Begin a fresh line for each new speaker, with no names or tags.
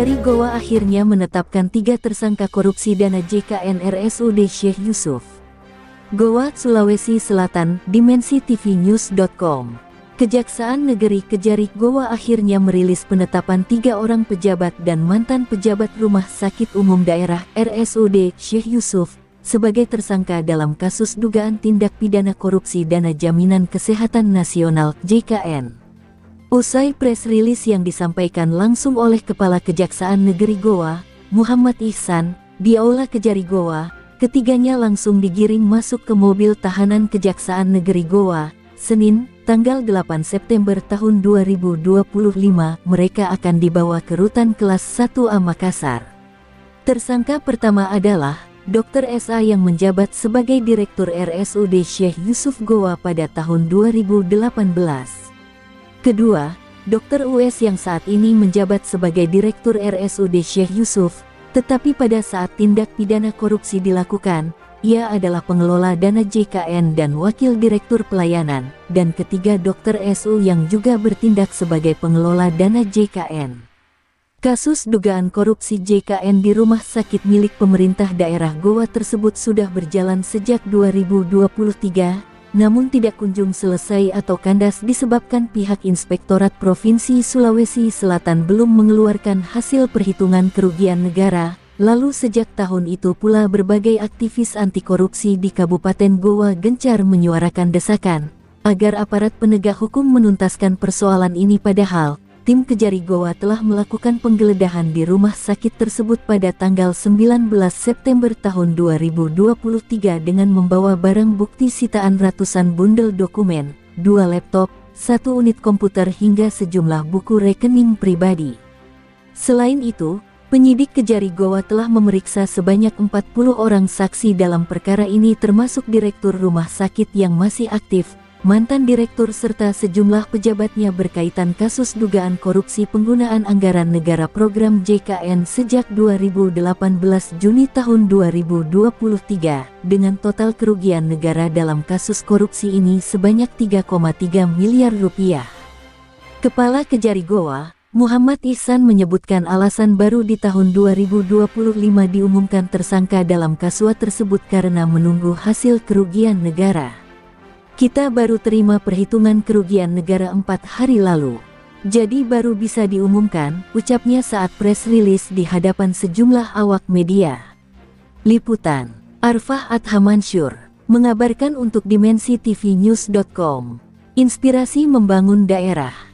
Kejari Goa akhirnya menetapkan 3 tersangka korupsi dana JKN RSUD Syekh Yusuf Goa, Sulawesi Selatan. DimensiTVnews.com. Kejaksaan Negeri Kejari Goa akhirnya merilis penetapan 3 orang pejabat dan mantan pejabat Rumah Sakit Umum Daerah RSUD Syekh Yusuf sebagai tersangka dalam kasus dugaan tindak pidana korupsi dana Jaminan Kesehatan Nasional JKN. Usai press release yang disampaikan langsung oleh Kepala Kejaksaan Negeri Goa, Muhammad Ihsan, di Aula Kejari Goa, ketiganya langsung digiring masuk ke mobil tahanan Kejaksaan Negeri Goa, Senin, tanggal 8 September tahun 2025. Mereka akan dibawa ke Rutan Kelas 1A Makassar. Tersangka pertama adalah Dr. SA yang menjabat sebagai Direktur RSUD Syekh Yusuf Goa pada tahun 2018. Kedua, Dr. US yang saat ini menjabat sebagai Direktur RSUD Syekh Yusuf, tetapi pada saat tindak pidana korupsi dilakukan, ia adalah pengelola dana JKN dan Wakil Direktur Pelayanan. Dan ketiga, Dr. SU yang juga bertindak sebagai pengelola dana JKN. Kasus dugaan korupsi JKN di rumah sakit milik pemerintah daerah Goa tersebut sudah berjalan sejak 2023. Namun tidak kunjung selesai atau kandas disebabkan pihak Inspektorat Provinsi Sulawesi Selatan belum mengeluarkan hasil perhitungan kerugian negara. Lalu sejak tahun itu pula berbagai aktivis anti korupsi di Kabupaten Goa gencar menyuarakan desakan agar aparat penegak hukum menuntaskan persoalan ini, padahal tim Kejari Goa telah melakukan penggeledahan di rumah sakit tersebut pada tanggal 19 September tahun 2023 dengan membawa barang bukti sitaan ratusan bundel dokumen, 2 laptop, 1 unit komputer hingga sejumlah buku rekening pribadi. Selain itu, penyidik Kejari Goa telah memeriksa sebanyak 40 orang saksi dalam perkara ini termasuk direktur rumah sakit yang masih aktif, mantan direktur serta sejumlah pejabatnya berkaitan kasus dugaan korupsi penggunaan anggaran negara program JKN sejak 2018 Juni tahun 2023 dengan total kerugian negara dalam kasus korupsi ini sebanyak 3,3 miliar rupiah. Kepala Kejari Goa, Muhammad Ihsan menyebutkan alasan baru di tahun 2025 diumumkan tersangka dalam kasus tersebut karena menunggu hasil kerugian negara. Kita baru terima perhitungan kerugian negara 4 hari lalu. Jadi baru bisa diumumkan, ucapnya saat press release di hadapan sejumlah awak media. Liputan, Arfah Adha Mansur, mengabarkan untuk DimensiTVnews.com. Inspirasi membangun daerah.